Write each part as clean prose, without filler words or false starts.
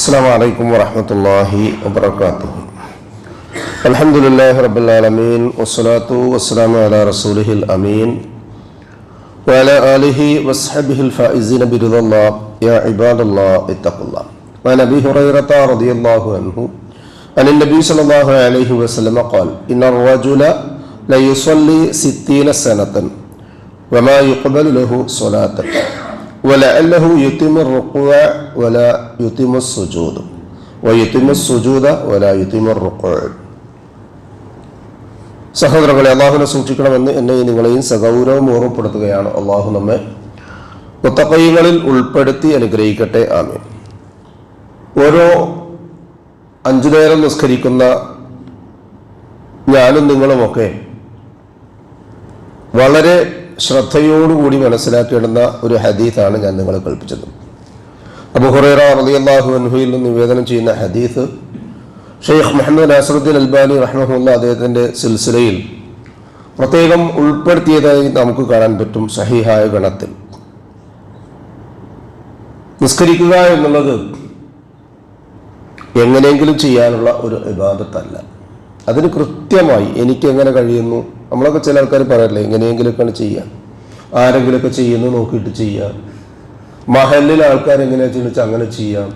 السلام عليكم ورحمة الله وبركاته. الحمد لله رب العالمين والصلاة والسلام على رسوله الأمين وعلى آله وصحبه الفائزين برضا الله. يا عباد الله اتقوا الله. وعن أبي هريرة رضي الله عنه عن النبي صلى الله عليه وسلم قال: إن الرجل لا يصلي 60 سنة وما يقبل له صلاة ولعله يتم الركوع ولا يتم السجود ويتم السجود ولا يتم الركوع. സഹോദരങ്ങളെ, അള്ളാഹുവിനെ സൂക്ഷിക്കണമെന്ന് എന്നെയും നിങ്ങളെയും സഗൗരവം ഓർമ്മപ്പെടുത്തുകയാണ്. അള്ളാഹു നമ്മെ മുത്തഖീങ്ങളിൽ ഉൾപ്പെടുത്തി അനുഗ്രഹിക്കട്ടെ. ആമീൻ. ഓരോ 5 നേരം നിസ്കരിക്കുന്ന ഞാനും നിങ്ങളുമൊക്കെ വളരെ ശ്രദ്ധയോടുകൂടി മനസ്സിലാക്കേണ്ടുന്ന ഒരു ഹദീസാണ് ഞാൻ നിങ്ങളെ കേൾപ്പിച്ചത്. അബൂ ഹുറൈറ റളിയല്ലാഹു അൻഹുവിൽ നിന്ന് നിവേദനം ചെയ്യുന്ന ഹദീസ് ഷെയ്ഖ് മുഹമ്മദ് നാസിറുദ്ദീൻ അൽബാനി റഹ്മഹുല്ലാ അദ്ദേഹത്തിൻ്റെ സിൽസിലയിൽ പ്രത്യേകം ഉൾപ്പെടുത്തിയതായി നമുക്ക് കാണാൻ പറ്റും. സഹീഹായ ഗണത്തിൽ നിസ്കരിക്കുക എന്നുള്ളത് എങ്ങനെയെങ്കിലും ചെയ്യാനുള്ള ഒരു ഇബാദത്തല്ല. അതിന് കൃത്യമായി എനിക്ക് എങ്ങനെ കഴിയുന്നു, നമ്മളൊക്കെ ചില ആൾക്കാർ പറയല്ലേ, എങ്ങനെയെങ്കിലുമൊക്കെയാണ് ചെയ്യാം, ആരെങ്കിലുമൊക്കെ ചെയ്യുന്നു നോക്കിയിട്ട് ചെയ്യാം, മഹലിൽ ആൾക്കാരെങ്ങനെയാ ചെയ്യുന്നത് അങ്ങനെ ചെയ്യാം,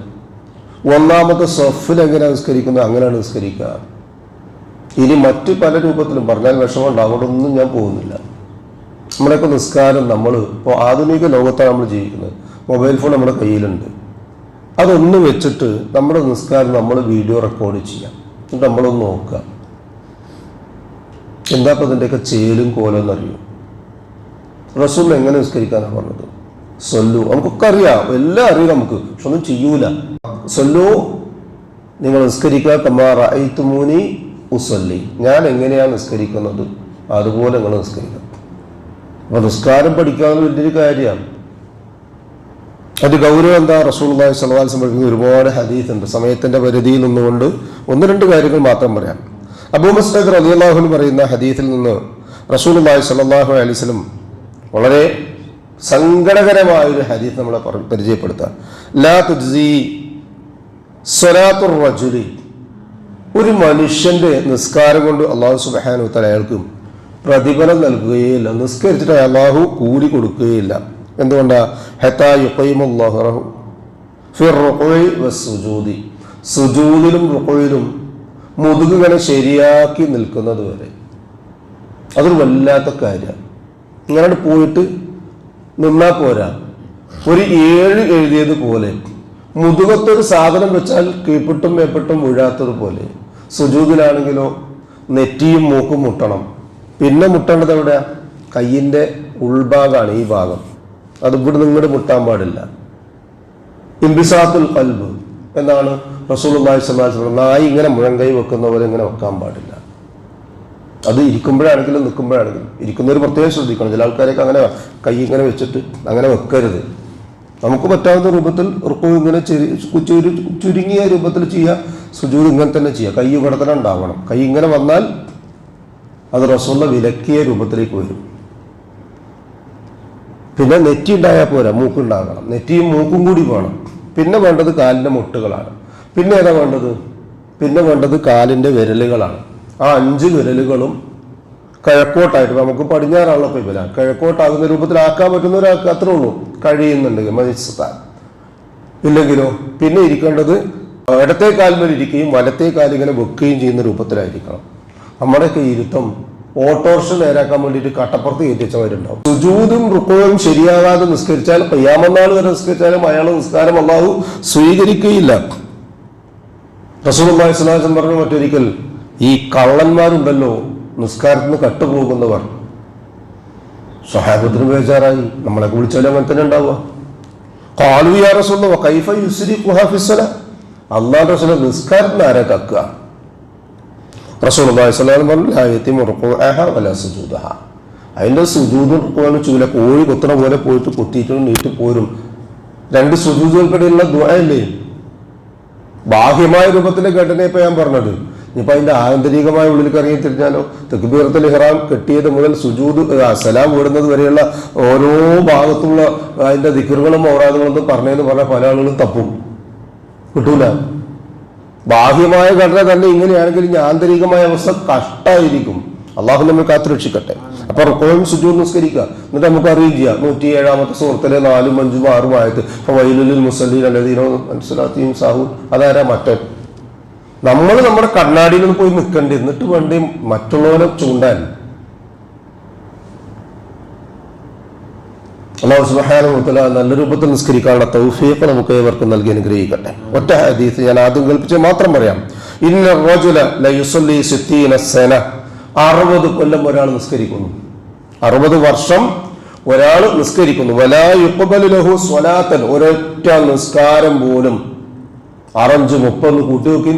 ഒന്നാമത്തെ സഫിൽ എങ്ങനെയാണ് നിസ്കരിക്കുന്നത് അങ്ങനെയാണ് നിസ്കരിക്കുക. ഇനി മറ്റു പല രൂപത്തിലും പറഞ്ഞാൽ വിഷമമുണ്ട്, അവിടൊന്നും ഞാൻ പോകുന്നില്ല. നമ്മുടെയൊക്കെ നിസ്കാരം നമ്മൾ ഇപ്പോൾ ആധുനിക ലോകത്താണ് നമ്മൾ ജീവിക്കുന്നത്. മൊബൈൽ ഫോൺ നമ്മുടെ കയ്യിലുണ്ട്. അതൊന്ന് വെച്ചിട്ട് നമ്മുടെ നിസ്കാരം നമ്മൾ വീഡിയോ റെക്കോർഡ് ചെയ്യാം, എന്നിട്ട് നമ്മളൊന്ന് നോക്കുക. എന്താ ഇപ്പം ഇതിൻ്റെയൊക്കെ ചേലും കോലെന്നറിയും. റസൂൽ എങ്ങനെ നിസ്കരിക്കാനാണ് പറഞ്ഞത്? സൊല്ലു, നമുക്കൊക്കെ അറിയാം, എല്ലാം അറിയാം നമുക്ക്, പക്ഷെ ഒന്നും ചെയ്യൂല. സൊല്ലു, നിങ്ങൾ നിസ്കരിക്കുക കമാ റഅയ്തുമൂനി ഉസല്ലി, ഞാൻ എങ്ങനെയാണ് നിസ്കരിക്കുന്നത് അതുപോലെ നിങ്ങൾ നിസ്കരിക്കുക. അപ്പോൾ നിസ്കാരം പഠിക്കാവുന്ന വലിയൊരു കാര്യമാണ്. അത് ഗൗരവം എന്താ? റസൂലുള്ളാഹി സ്വല്ലല്ലാഹു അലൈഹി വസല്ലം പഠിക്കുന്ന ഒരുപാട് ഹദീസ് ഉണ്ട്. സമയത്തിൻ്റെ പരിധിയിൽ നിന്നുകൊണ്ട് 1-2 കാര്യങ്ങൾ മാത്രം പറയാം. അബൂ മസ്ഊദ് റളിയല്ലാഹു അൻഹു പറയുന്ന ഹദീസിൽ നിന്ന് റസൂലുള്ളാഹി സ്വല്ലല്ലാഹു അലൈഹി വസല്ലം വളരെ സങ്കടകരമായൊരു ഹദീസ് നമ്മളെ പരിചയപ്പെടുത്താം. ലാ തുജ്സി സ്വലാത്തുർ റജുലി, ഒരു മനുഷ്യൻ്റെ നിസ്കാരം കൊണ്ട് അല്ലാഹു സുബ്ഹാനഹു വ തആല അയാൾക്ക് പ്രതിഫലം നൽകുകയില്ല. നിസ്കരിച്ചിട്ട് അല്ലാഹു കൂലി കൊടുക്കുകയില്ല. എന്തുകൊണ്ടാ? ഹത്താ യുഖീമുല്ലാഹു ഫിർ റുകൂഇ വസ്സുജൂദി, സുജൂദിലും റുകൂഇലും മുതുകിങ്ങനെ ശരിയാക്കി നിൽക്കുന്നത് വരെ. അതൊരു വല്ലാത്ത കാര്യമാണ്. ഇങ്ങനെ പോയിട്ട് നിന്നാൽ പോരാ. ഒരു 7 എഴുതിയതുപോലെ മുതുകത്തൊരു സാധനം വെച്ചാൽ കീഴ്പ്പെട്ടും മേപ്പെട്ടും വീഴാത്തതുപോലെ സുജൂദിലാണെങ്കിലോ നെറ്റിയും മൂക്കും മുട്ടണം. പിന്നെ മുട്ടേണ്ടത് എവിടെയാ? കയ്യിൻ്റെ ഉൾഭാഗമാണ്, ഈ ഭാഗം. അത് ഇവിടെ നിങ്ങോട്ട് മുട്ടാൻ പാടില്ല. ഇംബിസാത്തുൽ ഖൽബ് എന്നാണ് റസൂലുള്ളാഹി സ്വല്ലല്ലാഹു അലൈഹി വസല്ലം. നായി ഇങ്ങനെ മുഴങ്കൈ വെക്കുന്നവരെ ഇങ്ങനെ വെക്കാൻ പാടില്ല. അത് ഇരിക്കുമ്പോഴാണെങ്കിലും നിൽക്കുമ്പോഴാണെങ്കിലും. ഇരിക്കുന്നവർ പ്രത്യേകം ശ്രദ്ധിക്കണം. ചില ആൾക്കാരൊക്കെ അങ്ങനെ കൈ ഇങ്ങനെ വെച്ചിട്ട് അങ്ങനെ വെക്കരുത്. നമുക്ക് പറ്റാവുന്ന രൂപത്തിൽ റുക്കൂ ഇങ്ങനെ ചുരുങ്ങിയ രൂപത്തിൽ ചെയ്യുക, സുജൂദ് ഇങ്ങനെ തന്നെ ചെയ്യുക. കൈ ഇവിടെ തന്നെ ഉണ്ടാവണം. കൈ ഇങ്ങനെ വന്നാൽ അത് റസൂലുള്ള വിലക്കിയ രൂപത്തിലേക്ക് വരും. പിന്നെ നെറ്റി ഉണ്ടായാൽ പോരാ, മൂക്കുണ്ടാകണം. നെറ്റിയും മൂക്കും കൂടി വേണം. പിന്നെ വേണ്ടത് കാലിൻ്റെ മുട്ടുകളാണ്. പിന്നെ ഏതാ വേണ്ടത്? പിന്നെ വേണ്ടത് കാലിൻ്റെ വിരലുകളാണ്. ആ 5 വിരലുകളും കിഴക്കോട്ടായിട്ട്, നമുക്ക് പടിഞ്ഞാറാണല്ലോ ഇപ്പോൾ ഇവരാ, കിഴക്കോട്ടാകുന്ന രൂപത്തിലാക്കാൻ പറ്റുന്ന ഒരാൾക്ക് അത്രേ ഉള്ളൂ, കഴിയുന്നുണ്ടെങ്കിൽ മനുഷ്യത്താൻ. ഇല്ലെങ്കിലോ പിന്നെ ഇരിക്കേണ്ടത് ഇടത്തെ കാൽമേൽ ഇരിക്കുകയും വലത്തെ കാലിങ്ങനെ വെക്കുകയും ചെയ്യുന്ന രൂപത്തിലായിരിക്കണം. നമ്മുടെയൊക്കെ ഇരുത്തം ഓട്ടോറിക്ഷ നേരാക്കാൻ വേണ്ടിയിട്ട് കട്ടപ്പുറത്ത് കയറ്റിച്ചവരുണ്ടാവും. സുജൂദും റുക്കൂഉം ശരിയാകാതെ നിസ്കരിച്ചാൽ ഖിയാമത്ത് വരെ നിസ്കരിച്ചാലും അയാളുടെ നിസ്കാരം അല്ലാഹു സ്വീകരിക്കുകയില്ല. റസൂലുള്ളാഹി സ്വല്ലല്ലാഹു അലൈഹി വസല്ലം പറഞ്ഞു മറ്റൊരിക്കൽ, ഈ കള്ളന്മാരുണ്ടല്ലോ നിസ്കാരത്തിന് കട്ടുപോകുന്നവർ. സ്വഹാബത്തിന് ബേജാറായി, നമ്മളൊക്കെ വിളിച്ചാലും അങ്ങനെ തന്നെ ഉണ്ടാവുക. ഖാലൂ യാ റസൂലല്ലാഹ് കൈഫ യുസ്രിഖുഹാ ഫിസ്സലാ, അല്ലാഹുവിന്റെ റസൂലേ നിസ്കാരത്തിന് ആരാ കക്കുക? റസൂലുള്ളാഹി സ്വല്ലല്ലാഹു അലൈഹി വസല്ലം ലാ യതിമു റുകൂഅഹാ വലാ സുജൂദഹാ, അതിൻ്റെ സുജൂദും റുകൂഉം ചൂല കോഴി കൊത്തണ പോലെ പോയിട്ട് കൊത്തിയിട്ട് നീട്ടി പോരും. 2 സുജൂദുകൾക്കിടയിലുള്ള ദുആ ഇല്ലേ, ബാഹ്യമായ രൂപത്തിലെ ഘടന ഇപ്പം ഞാൻ പറഞ്ഞത്. ഇനിയിപ്പോൾ അതിൻ്റെ ആന്തരികമായ ഉള്ളിലേക്ക് ഇറങ്ങി തിരിഞ്ഞാലോ, തക്ബീറത്തുൽ ഇഹ്റാം കെട്ടിയത് മുതൽ സുജൂദ് സലാം വീടുന്നത് വരെയുള്ള ഓരോ ഭാഗത്തുള്ള അതിൻ്റെ ദിക്റുകളും ഔറാദുകളും പറഞ്ഞതെന്ന് പറഞ്ഞാൽ പല ആളുകളും തപ്പും. കിട്ടൂല. ബാഹ്യമായ ഘടന തന്നെ ഇങ്ങനെയാണെങ്കിൽ ഇനി ആന്തരികമായ അവസ്ഥ കഷ്ടമായിരിക്കും. അള്ളാഹു നമ്മൾ കാത്തുരക്ഷിക്കട്ടെ. അപ്പൊ റുക്കോയും സുജൂദും നിസ്കരിക്കുക. എന്നിട്ട് നമുക്ക് അറിയുകയും ചെയ്യാം 107 സൂറത്തിലെ 4, 5, 6 ആയത്ത് വൈലുലിൽ മുസല്ലീൻ അല്ലദീന അൻസലാത്തിഹിം സാഹൂൻ. അതാരാ? മറ്റൻ. നമ്മൾ നമ്മുടെ കണ്ണാടിയിൽ നിന്ന് പോയി നിൽക്കണ്ടേ, എന്നിട്ട് വേണ്ടി മറ്റുള്ളവരെ ചൂണ്ടാൻ. അല്ലാഹു സുബ്ഹാനഹു വ തആല നല്ല രൂപത്തിൽ നിസ്കരിക്കാനുള്ള തൗഫീഖ് നമുക്ക് ഏവർക്കും നൽകി അനുഗ്രഹിക്കട്ടെ. ഒറ്റ ഹദീസ് ഞാൻ ആദ്യം കേൾപ്പിച്ച് മാത്രം പറയാം. ഇന്ന റജുല ലയുസല്ലി 60 സന. 60 കൊല്ലം ഒരാൾ നിസ്കരിക്കുന്നു, 60 വർഷം ഒരാൾ നിസ്കരിക്കുന്നു. വലാ യുഖ്ബലു ലഹു സ്വലാത്തൻ. ഒരൊറ്റ നിസ്കാരം പോലും 6, 30 കൂട്ടിവെക്കിൻ.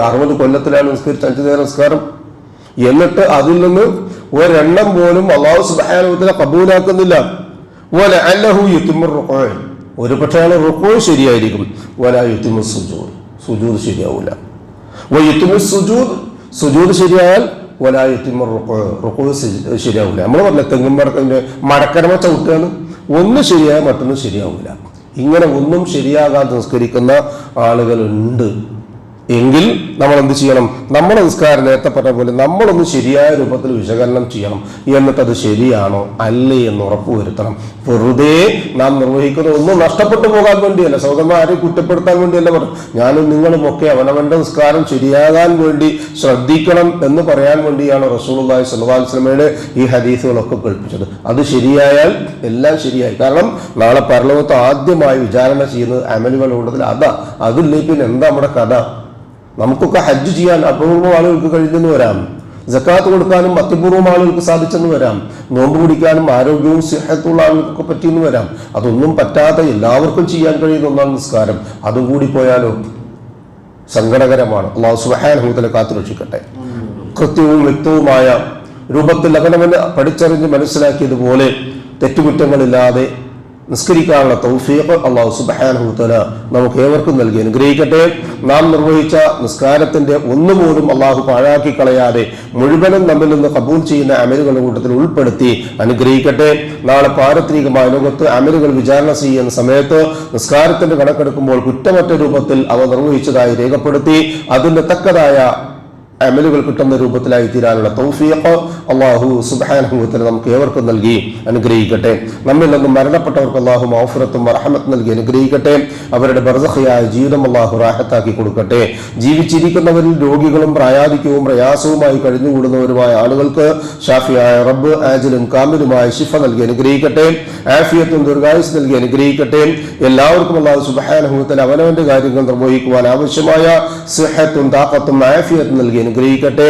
60 കൊല്ലത്തിലാണ് നിസ്കരിച്ച 5 നേരം നിസ്കാരം. എന്നിട്ട് അതിൽ നിന്ന് ഒരെണ്ണം പോലും അല്ലാഹു സുബ്ഹാനഹു വ തആല ഖബൂലാക്കുന്നില്ല. വലഅല്ലഹു യുതിമ്മു റുകൂഅ. ഒരു പക്ഷേ അയാൾ റുകൂഅ് ശരിയായിരിക്കും, വലാ യുതിമ്മു സുജൂദ്. സുജൂദ് ശരിയാവില്ല. വയുതിമ്മു സുജൂദ്. സുജൂദ് ശരിയായാൽ വലാ യുതിമ്മു റുകൂഅ. റുകൂഅ് ശരിയാവില്ല. നമ്മൾ പറഞ്ഞ തെങ്ങുംപടക്കന്റെ മടക്കരമ ചവിട്ടുകയാണ്. ഒന്ന് ശരിയായാൽ മറ്റൊന്നും ശരിയാവില്ല. ഇങ്ങനെ ഒന്നും ശരിയാകാതെ നിസ്കരിക്കുന്ന ആളുകളുണ്ട് എങ്കിൽ നമ്മൾ എന്ത് ചെയ്യണം? നമ്മുടെ നിസ്കാരം നേരത്തെ പറഞ്ഞ പോലെ നമ്മളൊന്ന് ശരിയായ രൂപത്തിൽ വിശകലനം ചെയ്യണം. എന്നിട്ട് അത് ശരിയാണോ അല്ലേ എന്ന് ഉറപ്പുവരുത്തണം. വെറുതെ നാം നിർവഹിക്കുന്ന ഒന്നും നഷ്ടപ്പെട്ടു പോകാൻ വേണ്ടിയല്ല, സഹോദരന്മാരെ കുറ്റപ്പെടുത്താൻ വേണ്ടിയല്ല പറഞ്ഞു. ഞാനും നിങ്ങളും ഒക്കെ അവനവന്റെ നിസ്കാരം ശരിയാകാൻ വേണ്ടി ശ്രദ്ധിക്കണം എന്ന് പറയാൻ വേണ്ടിയാണ് റസൂലുള്ളാഹി സ്വല്ലല്ലാഹു അലൈഹി വസല്ലമയുടെ ഈ ഹദീസുകളൊക്കെ കേൾപ്പിച്ചത്. അത് ശരിയായാൽ എല്ലാം ശരിയായി. കാരണം നാളെ പരലോകത്ത് ആദ്യമായി വിചാരണ ചെയ്യുന്നത് അമലുകളുള്ളതിൽ അതാ. അതില്ലേ പിന്നെ എന്താ നമ്മുടെ കഥ? നമുക്കൊക്കെ ഹജ്ജ് ചെയ്യാൻ അപൂർവം ആളുകൾക്ക് കഴിഞ്ഞെന്ന് വരാം, സക്കാത്ത് കൊടുക്കാനും അത്യപൂർവം ആളുകൾക്ക് സാധിച്ചെന്ന് വരാം, നോമ്പ് പിടിക്കാനും ആരോഗ്യവും സിഹത്തുള്ള ആളുകൾക്കൊക്കെ പറ്റിയെന്ന് വരാം. അതൊന്നും പറ്റാതെ എല്ലാവർക്കും ചെയ്യാൻ കഴിയുന്ന ഒന്നാണ് നിസ്കാരം. അതും കൂടി പോയാലോ സങ്കടകരമാണ്. അല്ലാഹു സുബ്ഹാനഹു വ തആല കാത്തുരക്ഷിക്കട്ടെ. കൃത്യവും വ്യക്തവുമായ രൂപത്തിൽ അവനവന് പഠിച്ചറിഞ്ഞ് മനസ്സിലാക്കിയതുപോലെ തെറ്റുകുറ്റങ്ങളില്ലാതെ നിസ്കരിക്കാനുള്ള തൗഫീഖ് അല്ലാഹു സുബ്ഹാനഹു വ തആല നമുക്ക് ഏവർക്കും നൽകി അനുഗ്രഹിക്കട്ടെ. നാം നിർവഹിച്ച നിസ്കാരത്തിന്റെ ഒന്നുപോലും അള്ളാഹു പാഴാക്കി കളയാതെ മുഴുവനും നമ്മിൽ നിന്ന് കബൂൽ ചെയ്യുന്ന അമലുകളുടെ കൂട്ടത്തിൽ ഉൾപ്പെടുത്തി അനുഗ്രഹിക്കട്ടെ. നാളെ പാരത്രികമായ ലോകത്ത് അമലുകൾ വിചാരണ ചെയ്യുന്ന സമയത്ത് നിസ്കാരത്തിന്റെ കണക്കെടുക്കുമ്പോൾ കുറ്റമറ്റ രൂപത്തിൽ അവ നിർവഹിച്ചതായി രേഖപ്പെടുത്തി അതിന്റെ തക്കതായ അമലുകൾ കിട്ടുന്ന രൂപത്തിലായി തീരാനുള്ള തൗഫീഖ് അല്ലാഹു സുബ്ഹാനഹു വ തആല നമുക്ക് ഏവർക്കും നൽകി അനുഗ്രഹിക്കട്ടെ. നമ്മിൽ നിന്നും മരണപ്പെട്ടവർക്ക് അല്ലാഹു മഗ്ഫിറത്തും റഹ്മത്തും നൽകി അനുഗ്രഹിക്കട്ടെ. അവരുടെ ബർസഖിയായ ജീവിതം അല്ലാഹു റാഹത്താക്കി കൊടുക്കട്ടെ. ജീവിച്ചിരിക്കുന്നവരിൽ രോഗികളും പ്രായാധിക്യവും പ്രയാസവുമായി കഴിഞ്ഞുകൂടുന്നവരുമായ ആളുകൾക്ക് ഷാഫിയായ റബ്ബ് ആജിലും കാമിലുമായ ശിഫ നൽകി അനുഗ്രഹിക്കട്ടെ. ആഫിയത്തും ദീർഘായുസ് നൽകി അനുഗ്രഹിക്കട്ടെ. എല്ലാവർക്കും അല്ലാഹു സുബ്ഹാനഹു വ തആല അവനവന്റെ കാര്യങ്ങൾ നിർവഹിക്കുവാൻ ആവശ്യമായ സിഹത്തും താഖത്തും ആഫിയത്തും നൽകി അനുഗ്രഹിക്കട്ടെ.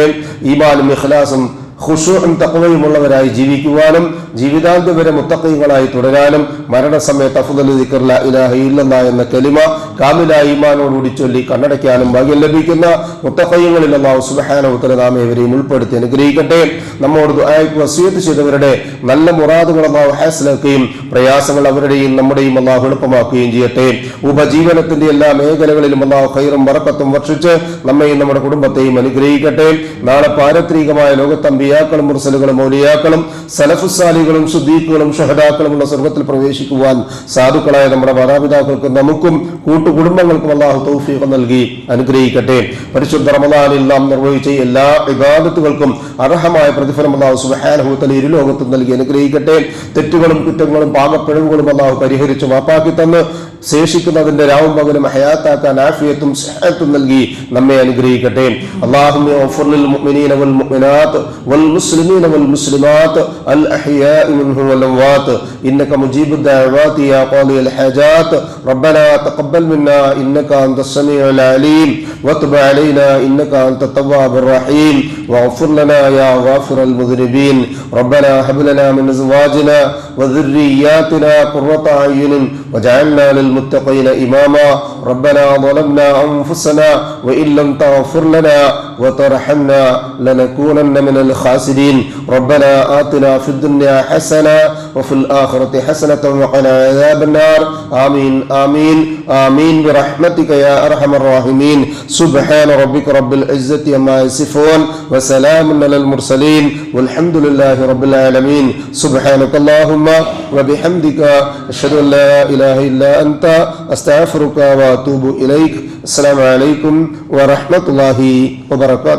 ഈമാനും ഇഖ്ലാസും ഖുശൂഉം തഖ്വയുമുള്ളവരായി ജീവിക്കുവാനും ജീവിതാന്ത്യം വരെ മുത്തഖീങ്ങളായി തുടരാനും മരണസമയത്ത് അഫ്ദലു ദിക്ർ ലാ ഇലാഹ ഇല്ലല്ലാഹ് എന്ന കലിമ കാമിലായ ഈമാനോടുകൂടി ചൊല്ലി കണ്ണടയ്ക്കാനും ഭാഗ്യം ലഭിക്കുന്ന മുത്തഖീങ്ങളിൽ അല്ലാഹു സുബ്ഹാനഹു വ തആല നാം ഏവരെയും ഉൾപ്പെടുത്തി അനുഗ്രഹിക്കട്ടെ. നമ്മോട് ദുആയ്ക്ക് വസിയത്ത് ചെയ്തവരുടെ നല്ല മുറാദുകൾ അല്ലാഹു ഹാസിലാക്കുകയും പ്രയാസങ്ങൾ അവരുടെയും നമ്മുടെയും അല്ലാഹു എളുപ്പമാക്കുകയും ചെയ്യട്ടെ. ഉപജീവനത്തിന്റെ എല്ലാ മേഖലകളിലും അല്ലാഹു ഖൈറും ബറക്കത്തും വർഷിച്ച് നമ്മയും നമ്മുടെ കുടുംബത്തെയും അനുഗ്രഹിക്കട്ടെ. നാളെ പാരത്രികമായ ലോകത്ത് അമ്പിയാക്കളും മുർസലുകളും ഔലിയാക്കളും സലഫുസ്സാലികളും സുദ്ദീഖുകളും ഷഹദാക്കളും ഉള്ള സ്വർഗ്ഗത്തിൽ പ്രവേശിക്കുവാൻ സാധുക്കളായ നമ്മുടെ മാതാപിതാക്കൾക്കും നമുക്കും കൂട്ടുകുടുംബങ്ങൾക്കും അല്ലാഹു തൗഫീഖ് നൽകി അനുഗ്രഹിക്കട്ടെ. പരിശുദ്ധ റമദാനിൽ നാം നിർവഹിച്ച എല്ലാ ഇബാദത്തുകൾക്കും അർഹമായ പ്രതിഫലം അല്ലാഹു സുബ്ഹാനഹു വ തആല ഇരുലോകത്തും നൽകി അനുഗ്രഹിക്കട്ടെ. തെറ്റുകളും കുറ്റങ്ങളും പാപപ്പിഴവുകളും അല്ലാഹു പരിഹരിച്ച് മാപ്പാക്കി തന്ന് ശേഷിക്കുന്നതിന്റെ രാവും പകലും ഹയാത്താക്കാൻ ആഫിയത്തും സിഹത്തും നൽകി നമ്മെ അനുഗ്രഹിക്കട്ടെ. അല്ലാഹുമ്മ ഗ്ഫിർ ലിൽ മുഅ്മിനീന വൽ മുഅ്മിനാത്ത് വൽ മുസ്ലിമീന വൽ മുസ്ലിമാത്ത് അൽ അഹ്യാഇ മിൻഹും വൽ അംവാത്ത് ഇന്നക മുജീബുദ് ദഅവാതി യാ ഖാദിയൽ ഹാജാത്ത് റബ്ബനാ തഖബ്ബൽ മിന്നാ ഇന്നക അൻതസ് സമീഉൽ അലീം വതുബ് അലൈനാ ഇന്നക അൻതത് തവ്വാബുർ റഹീം വഗ്ഫിർ ലനാ യാ ഗാഫിറൽ മുദ്നിബീൻ റബ്ബനാ ഹബ് ലനാ മിൻ അസ്വാജിനാ വദുർരിയ്യാതിനാ ഖുർറത അയ്യുനിൻ വജഅൽനാ للمتقين إماما ربنا ظلمنا أنفسنا وإن لم تغفر لنا وترحمنا لنكونن من الخاسرين ربنا آتنا في الدنيا حسنة وفي الآخرة حسنة وقنا عذاب النار آمين آمين آمين برحمتك يا أرحم الراحمين سبحان ربك رب العزة عما يصفون وسلام على المرسلين والحمد لله رب العالمين سبحانك اللهم وبحمدك أشهد أن لا إله إلا أنت أنت أستغفرك وأتوب إليك. السلام عليكم ورحمة الله وبركاته.